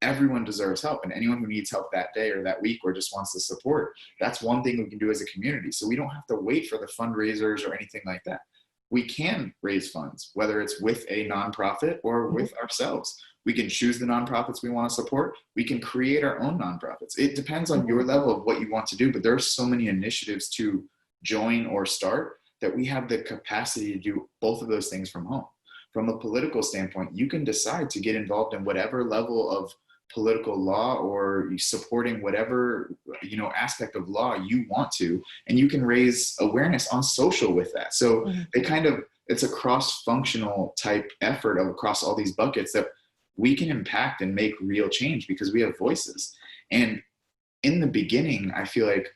everyone deserves help. And anyone who needs help that day or that week or just wants the support, that's one thing we can do as a community. So we don't have to wait for the fundraisers or anything like that. We can raise funds, whether it's with a nonprofit or with ourselves. We can choose the nonprofits we want to support. We can create our own nonprofits. It depends on your level of what you want to do, but there are so many initiatives to join or start that we have the capacity to do both of those things from home. From a political standpoint, you can decide to get involved in whatever level of political law or supporting whatever aspect of law you want to, and you can raise awareness on social with that. So it's a cross-functional type effort across all these buckets that we can impact and make real change because we have voices. And in the beginning, I feel like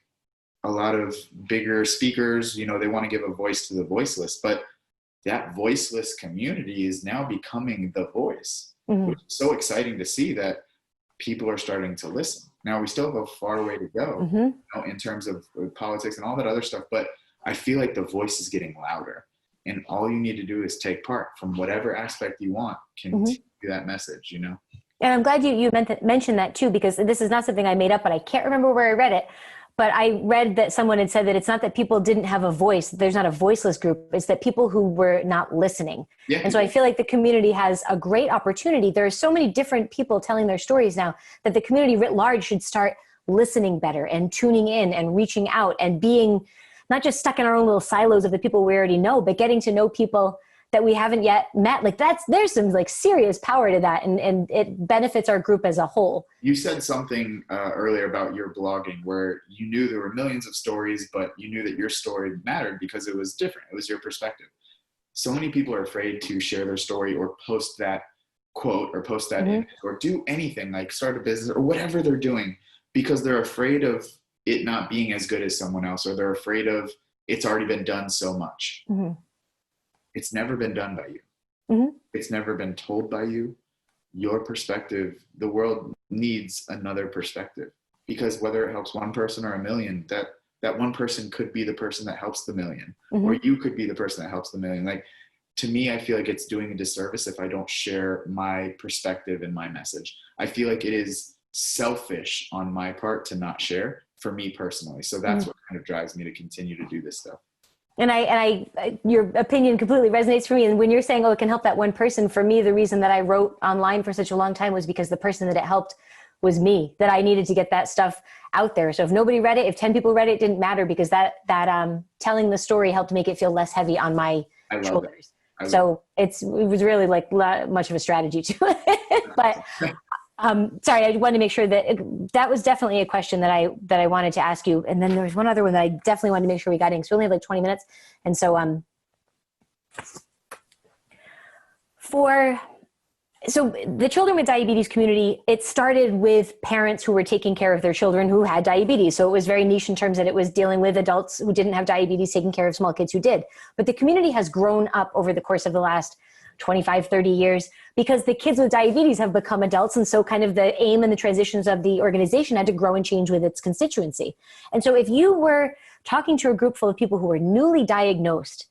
a lot of bigger speakers, they want to give a voice to the voiceless, but that voiceless community is now becoming the voice, which is so exciting to see that people are starting to listen. Now, we still have a far way to go in terms of politics and all that other stuff, but I feel like the voice is getting louder, and all you need to do is take part from whatever aspect you want, continue that message, And I'm glad you mentioned that too, because this is not something I made up, but I can't remember where I read it. But I read that someone had said that it's not that people didn't have a voice. There's not a voiceless group. It's that people who were not listening. Yeah. And so I feel like the community has a great opportunity. There are so many different people telling their stories now that the community writ large should start listening better and tuning in and reaching out and being not just stuck in our own little silos of the people we already know, but getting to know people that we haven't yet met. Like there's some like serious power to that, and it benefits our group as a whole. You said something earlier about your blogging where you knew there were millions of stories, but you knew that your story mattered because it was different. It was your perspective. So many people are afraid to share their story or post that quote or post that image or do anything like start a business or whatever they're doing because they're afraid of it not being as good as someone else, or they're afraid of it's already been done so much. It's never been done by you. It's never been told by you. Your perspective, the world needs another perspective, because whether it helps one person or a million, that one person could be the person that helps the million, or you could be the person that helps the million. Like, to me, I feel like it's doing a disservice if I don't share my perspective and my message. I feel like it is selfish on my part to not share, for me personally. So that's what kind of drives me to continue to do this stuff. And I, your opinion completely resonates for me. And when you're saying, oh, it can help that one person, for me, the reason that I wrote online for such a long time was because the person that it helped was me, that I needed to get that stuff out there. So if nobody read it, if 10 people read it, it didn't matter, because that telling the story helped make it feel less heavy on my shoulders. So it was really like much of a strategy to it. But sorry, I wanted to make sure that that was definitely a question that I wanted to ask you. And then there was one other one that I definitely wanted to make sure we got in. So we only have like 20 minutes. And so so the children with diabetes community, it started with parents who were taking care of their children who had diabetes. So it was very niche in terms that it was dealing with adults who didn't have diabetes, taking care of small kids who did. But the community has grown up over the course of the last 25, 30 years, because the kids with diabetes have become adults. And so kind of the aim and the transitions of the organization had to grow and change with its constituency. And so if you were talking to a group full of people who were newly diagnosed,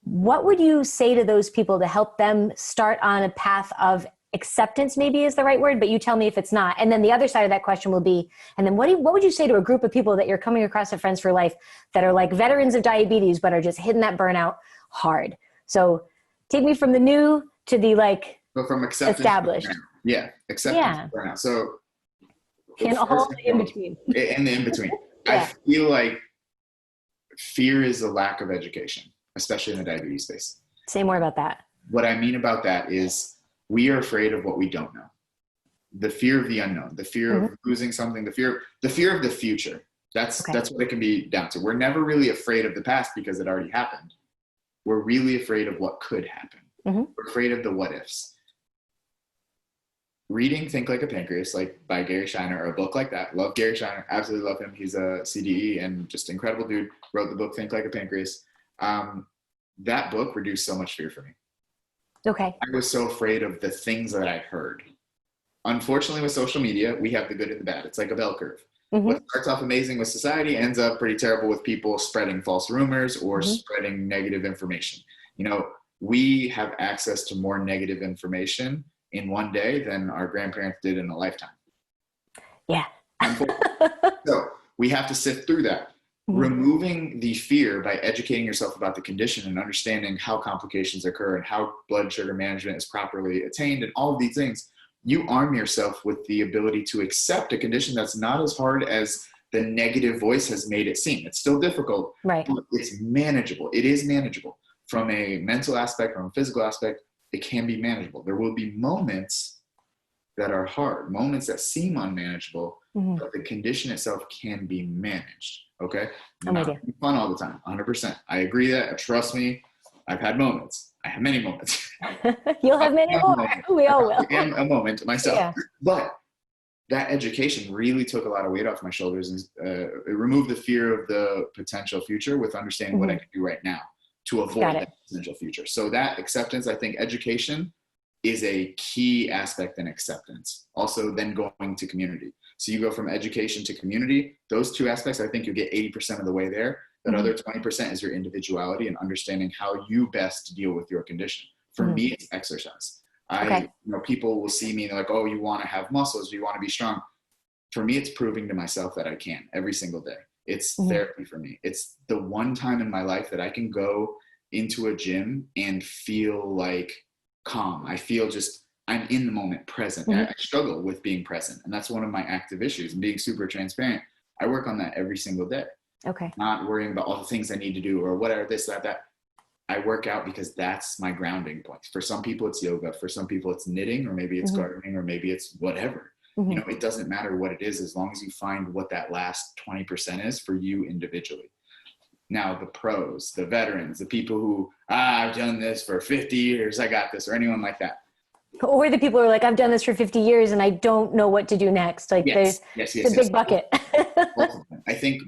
what would you say to those people to help them start on a path of acceptance, maybe is the right word, but you tell me if it's not. And then the other side of that question will be, and then what would you say to a group of people that you're coming across at Friends for Life that are like veterans of diabetes, but are just hitting that burnout hard? So take me from the new to the from acceptance established. Acceptance to burnout. So and all the in between. And the in between. I feel like fear is a lack of education, especially in the diabetes space. Say more about that. What I mean about that is we are afraid of what we don't know. The fear of the unknown, the fear of losing something, the fear of the future. That's what it can be down to. We're never really afraid of the past because it already happened. We're really afraid of what could happen. We're afraid of the what ifs. Reading Think Like a Pancreas, like by Gary Shiner, or a book like that. Love Gary Shiner, absolutely love him. He's a CDE and just incredible dude. Wrote the book Think Like a Pancreas. That book reduced so much fear for me. Okay. I was so afraid of the things that I heard. Unfortunately, with social media, we have the good and the bad. It's like a bell curve. What starts off amazing with society ends up pretty terrible with people spreading false rumors or spreading negative information. You know, we have access to more negative information in one day than our grandparents did in a lifetime. Yeah. So we have to sift through that. Removing the fear by educating yourself about the condition and understanding how complications occur and how blood sugar management is properly attained and all of these things, you arm yourself with the ability to accept a condition that's not as hard as the negative voice has made it seem. It's still difficult, right? But it's manageable. It is manageable. From a mental aspect, from a physical aspect, it can be manageable. There will be moments that are hard, moments that seem unmanageable, but the condition itself can be managed, okay? Not fun all the time, 100%. I agree that, trust me, I've had moments. I have many moments. You'll have many more. We all will. I am a moment myself. But that education really took a lot of weight off my shoulders, and it removed the fear of the potential future with understanding what I can do right now to avoid that potential future. So that acceptance, I think education is a key aspect in acceptance. Also then going to community. So you go from education to community, those two aspects, I think you'll get 80% of the way there. That other 20% is your individuality and understanding how you best deal with your condition. For me, it's exercise. People will see me and they're like, oh, you want to have muscles, you want to be strong. For me, it's proving to myself that I can every single day. It's therapy for me. It's the one time in my life that I can go into a gym and feel like calm. I feel I'm in the moment, present. I struggle with being present. And that's one of my active issues, and being super transparent. I work on that every single day. Okay. Not worrying about all the things I need to do or whatever, this, that. I work out because that's my grounding point. For some people it's yoga, for some people it's knitting, or maybe it's gardening, or maybe it's whatever. You know, it doesn't matter what it is, as long as you find what that last 20% is for you individually. Now, the pros, the veterans, the people who, I've done this for 50 years, I got this, or anyone like that. Or the people who are like, I've done this for 50 years and I don't know what to do next. Like there's a big bucket. I think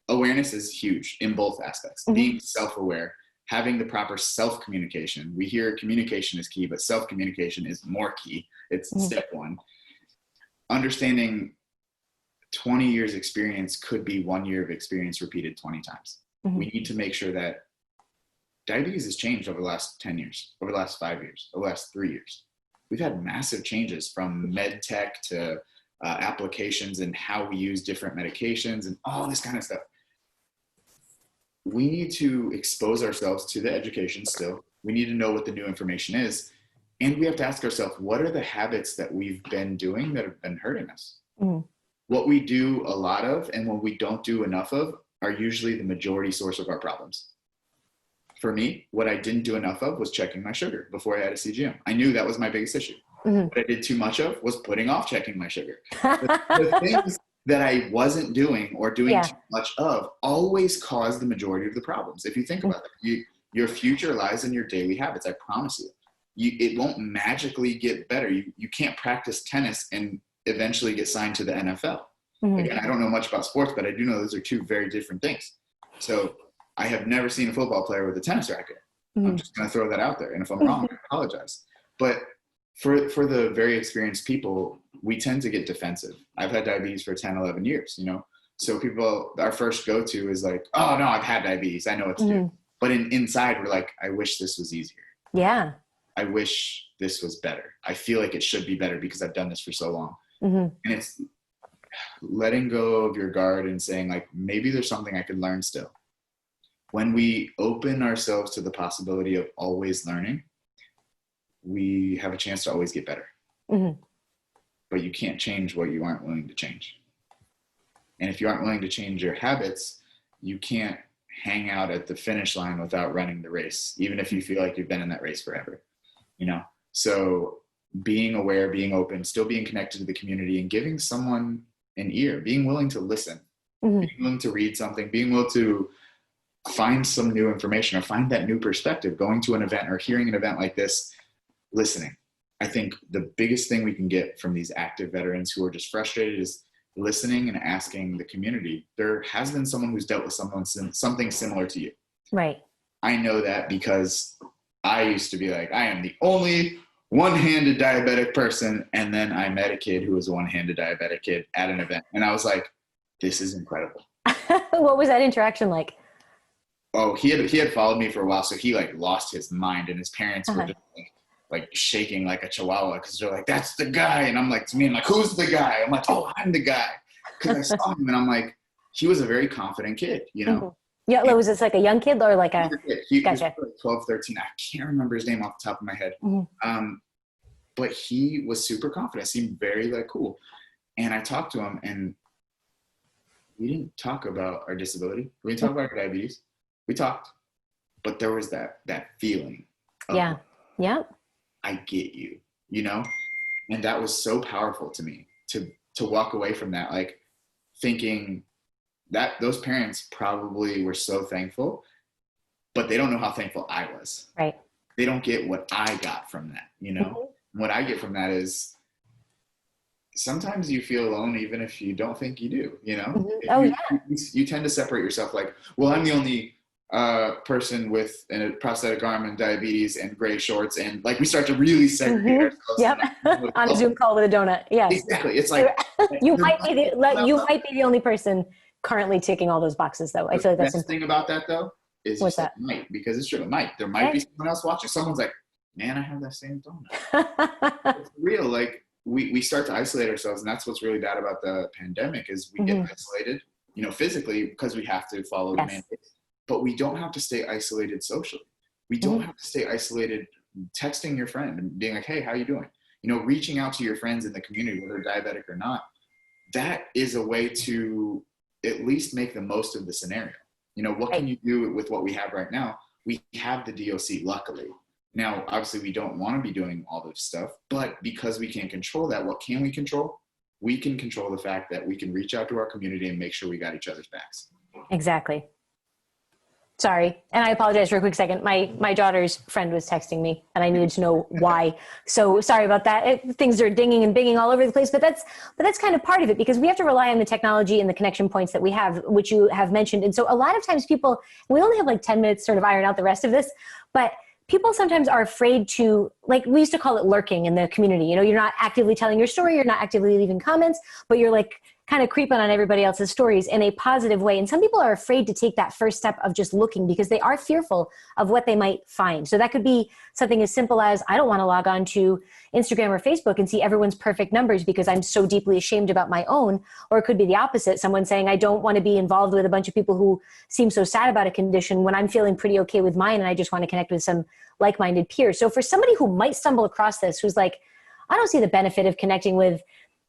awareness is huge in both aspects. Being self-aware, having the proper self-communication. We hear communication is key, but self-communication is more key. It's step one. Understanding 20 years experience could be 1 year of experience repeated 20 times. We need to make sure that diabetes has changed over the last 10 years, over the last 5 years, over the last 3 years. We've had massive changes from med tech to applications and how we use different medications and all this kind of stuff. We need to expose ourselves to the education still. We need to know what the new information is. And we have to ask ourselves, what are the habits that we've been doing that have been hurting us? What we do a lot of and what we don't do enough of are usually the majority source of our problems. For me, what I didn't do enough of was checking my sugar before I had a CGM. I knew that was my biggest issue. What I did too much of was putting off checking my sugar. The things that I wasn't doing or doing too much of always caused the majority of the problems. If you think about it, your future lies in your daily habits. I promise you. It won't magically get better. You can't practice tennis and eventually get signed to the NFL. Again, I don't know much about sports, but I do know those are two very different things. So I have never seen a football player with a tennis racket. I'm just going to throw that out there. And if I'm wrong, I apologize. But for the very experienced people, we tend to get defensive. I've had diabetes for 10, 11 years, you know? So people, our first go-to is like, oh no, I've had diabetes. I know what to do. But inside we're like, I wish this was easier. Yeah. I wish this was better. I feel like it should be better because I've done this for so long. And it's letting go of your guard and saying like, maybe there's something I could learn still. When we open ourselves to the possibility of always learning, we have a chance to always get better. But you can't change what you aren't willing to change. And if you aren't willing to change your habits, you can't hang out at the finish line without running the race, even if you feel like you've been in that race forever, you know? So being aware, being open, still being connected to the community and giving someone an ear, being willing to listen, being willing to read something, being willing to find some new information or find that new perspective, going to an event or hearing an event like this, listening. I think the biggest thing we can get from these active veterans who are just frustrated is listening and asking the community. There has been someone who's dealt with something similar to you. Right. I know that because I used to be like, I am the only one-handed diabetic person. And then I met a kid who was a one-handed diabetic kid at an event. And I was like, this is incredible. What was that interaction like? Oh, he had followed me for a while. So he like lost his mind and his parents were just like shaking like a chihuahua because they're like, that's the guy. And I'm like, to me, I'm like, who's the guy? I'm like, oh, I'm the guy. Because I saw him and I'm like, he was a very confident kid, you know? Yeah, was this like a young kid or like a? He was like 12, 13. I can't remember his name off the top of my head. But he was super confident, seemed very like cool. And I talked to him and we didn't talk about our disability. We didn't talk about our diabetes. We talked, but there was that feeling of, I get you, you know? And that was so powerful to me to walk away from that, like thinking that those parents probably were so thankful, but they don't know how thankful I was. Right. They don't get what I got from that, you know? What I get from that is sometimes you feel alone even if you don't think you do, you know? You tend to separate yourself like, well, I'm the only person with a prosthetic arm and diabetes and gray shorts, and like we start to really segregate ourselves. On a Zoom call with a donut. Yes. Exactly. It's like you might be the only person currently ticking all those boxes though. I feel like that's the best thing about that though is what's that? Might, because it's true. It might. There might be someone else watching. Someone's like, man, I have that same donut. It's real. Like we start to isolate ourselves, and that's what's really bad about the pandemic is we get isolated, you know, physically because we have to follow the mandates. But we don't have to stay isolated socially. We don't have to stay isolated texting your friend and being like, hey, how you doing? You know, reaching out to your friends in the community, whether diabetic or not. That is a way to at least make the most of the scenario. You know, what can you do with what we have right now? we have the DOC, luckily. Now, obviously, we don't want to be doing all this stuff, but because we can't control that, what can we control? We can control the fact that we can reach out to our community and make sure we got each other's backs. Exactly. Sorry. And I apologize for a quick second. My daughter's friend was texting me and I needed to know why. So sorry about that. Things are dinging and binging all over the place, but that's kind of part of it, because we have to rely on the technology and the connection points that we have, which you have mentioned. And so a lot of times people, we only have like 10 minutes to sort of iron out the rest of this, but people sometimes are afraid to, like, we used to call it lurking in the community. You know, you're not actively telling your story, you're not actively leaving comments, but you're like kind of creeping on everybody else's stories in a positive way. And some people are afraid to take that first step of just looking because they are fearful of what they might find. So that could be something as simple as, I don't want to log on to Instagram or Facebook and see everyone's perfect numbers because I'm so deeply ashamed about my own. Or it could be the opposite. Someone saying, I don't want to be involved with a bunch of people who seem so sad about a condition when I'm feeling pretty okay with mine and I just want to connect with some like-minded peers. So for somebody who might stumble across this, who's like, I don't see the benefit of connecting with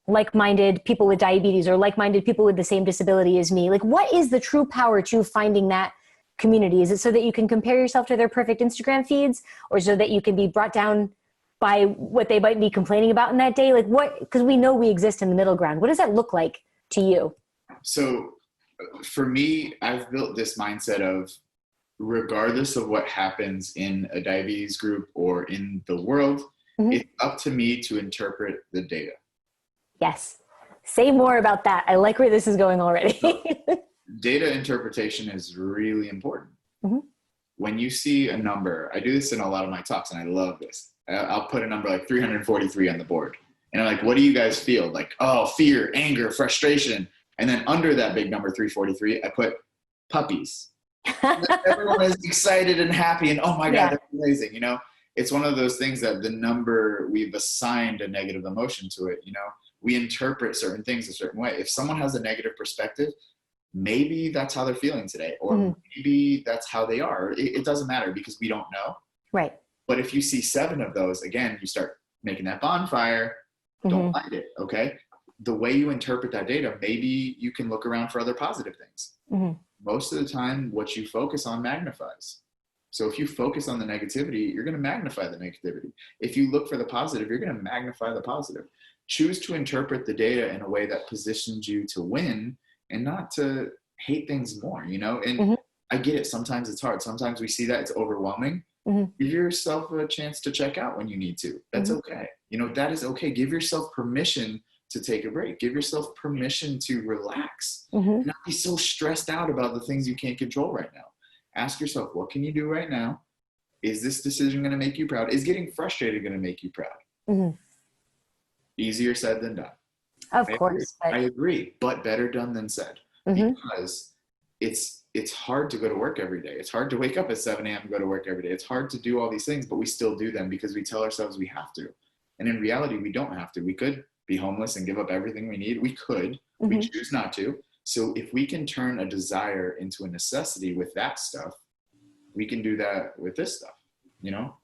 like-minded people with diabetes or like-minded people with the same disability as me. Like, what is the true power to finding that community? Is it so that you can compare yourself to their perfect Instagram feeds, or so that you can be brought down by what they might be complaining about in that day? Like, what, because we know we exist in the middle ground. What does that look like to you? So for me, I've built this mindset of, regardless of what happens in a diabetes group or in the world, it's up to me to interpret the data. Yes. Say more about that. I like where this is going already. Data interpretation is really important. When you see a number, I do this in a lot of my talks and I love this. I'll put a number like 343 on the board. And I'm like, what do you guys feel? Like, oh, fear, anger, frustration. And then under that big number, 343, I put puppies. Everyone is excited and happy and, oh my God, that's amazing. You know, it's one of those things that the number, we've assigned a negative emotion to it. You know, we interpret certain things a certain way. If someone has a negative perspective, maybe that's how they're feeling today, or maybe that's how they are. It doesn't matter because we don't know. Right. But if you see 7 of those, again, you start making that bonfire. Don't light it. Okay. The way you interpret that data, maybe you can look around for other positive things. Most of the time, what you focus on magnifies. So if you focus on the negativity, you're going to magnify the negativity. If you look for the positive, you're going to magnify the positive. Choose to interpret the data in a way that positions you to win and not to hate things more, you know? And I get it. Sometimes it's hard. Sometimes we see that it's overwhelming. Give yourself a chance to check out when you need to. That's okay. You know, that is okay. Give yourself permission to take a break. Give yourself permission to relax. Not be so stressed out about the things you can't control right now. Ask yourself, what can you do right now? Is this decision going to make you proud? Is getting frustrated going to make you proud? Easier said than done. Of course. I agree, but better done than said. Because it's hard to go to work every day. It's hard to wake up at 7 a.m. and go to work every day. It's hard to do all these things, but we still do them because we tell ourselves we have to. And in reality, we don't have to. We could be homeless and give up everything we need. We could. We choose not to. So if we can turn a desire into a necessity with that stuff, we can do that with this stuff, you know?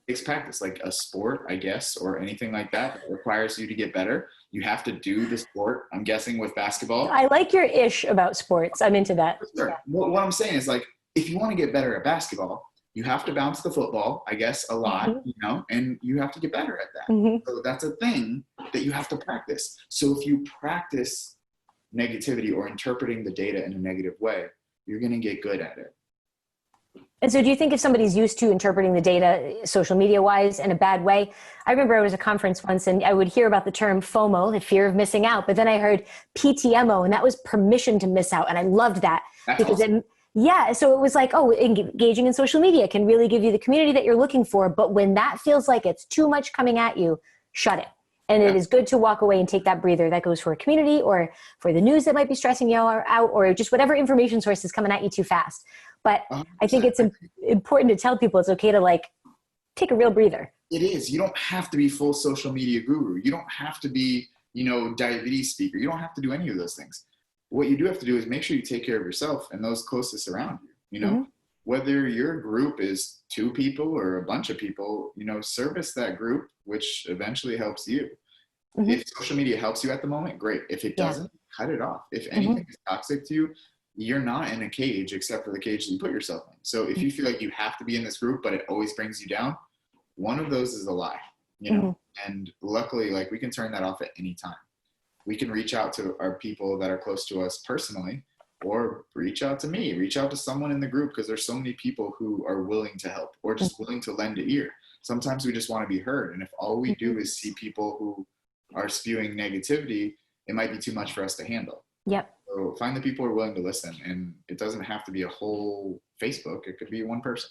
It's practice, like a sport, I guess, or anything like that requires you to get better. You have to do the sport, I'm guessing, with basketball. I like your ish about sports. I'm into that. Sure. Yeah. Well, what I'm saying is, like, if you want to get better at basketball, you have to bounce the football, I guess, a lot, you know, and you have to get better at that. So that's a thing that you have to practice. So if you practice negativity or interpreting the data in a negative way, you're going to get good at it. And so do you think if somebody's used to interpreting the data social media wise in a bad way? I remember I was at a conference once and I would hear about the term FOMO, the fear of missing out, but then I heard PTMO, and that was permission to miss out. And I loved that. That's because awesome. so it was like, oh, engaging in social media can really give you the community that you're looking for. But when that feels like it's too much coming at you, shut it. And it is good to walk away and take that breather. That goes for a community or for the news that might be stressing you out, or just whatever information source is coming at you too fast. But 100%. I think it's important to tell people it's okay to, like, take a real breather. It is. You don't have to be full social media guru. You don't have to be, you know, diabetes speaker. You don't have to do any of those things. What you do have to do is make sure you take care of yourself and those closest around you. You know, whether your group is 2 people or a bunch of people, you know, service that group, which eventually helps you. If social media helps you at the moment, great. If it doesn't, cut it off. If anything is toxic to you, you're not in a cage except for the cage that you put yourself in. So if you feel like you have to be in this group, but it always brings you down, one of those is a lie, you know? Mm-hmm. And luckily, like, we can turn that off at any time. We can reach out to our people that are close to us personally, or reach out to me, reach out to someone in the group, because there's so many people who are willing to help or just willing to lend an ear. Sometimes we just want to be heard. And if all we do is see people who are spewing negativity, it might be too much for us to handle. Yep. So find the people who are willing to listen, and it doesn't have to be a whole Facebook. It could be one person.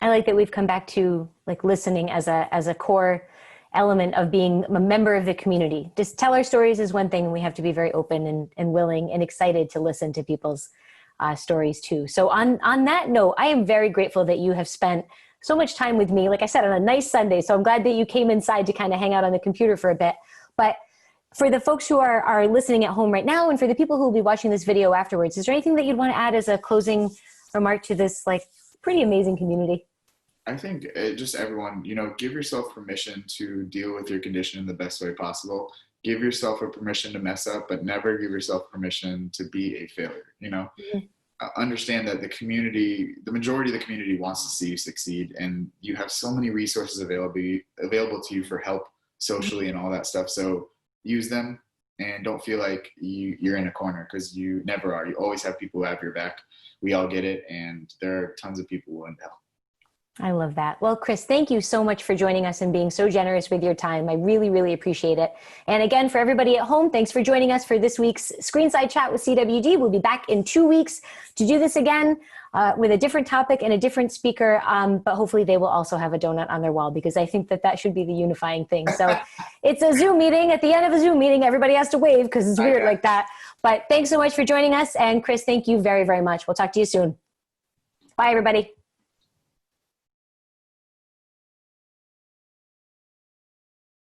I like that we've come back to like listening as a core element of being a member of the community. Just tell our stories is one thing, and we have to be very open and willing and excited to listen to people's stories too. So on that note, I am very grateful that you have spent so much time with me, like I said, on a nice Sunday. So I'm glad that you came inside to kind of hang out on the computer for a bit. But for the folks who are listening at home right now, and for the people who will be watching this video afterwards, is there anything that you'd want to add as a closing remark to this like pretty amazing community? I think just everyone, you know, give yourself permission to deal with your condition in the best way possible. Give yourself a permission to mess up, but never give yourself permission to be a failure, you know? Mm-hmm. Understand that the majority of the community wants to see you succeed, and you have so many resources available to you for help socially and all that stuff. So use them, and don't feel like you're in a corner, because you never are. You always have people who have your back. We all get it, and there are tons of people willing to help. I love that. Well, Chris, thank you so much for joining us and being so generous with your time. I really, really appreciate it. And again, for everybody at home, thanks for joining us for this week's Screenside Chat with CWD. We'll be back in 2 weeks to do this again with a different topic and a different speaker. But hopefully they will also have a donut on their wall, because I think that should be the unifying thing. So it's a Zoom meeting. At the end of a Zoom meeting, everybody has to wave because it's weird like that. But thanks so much for joining us. And Chris, thank you very, very much. We'll talk to you soon. Bye, everybody.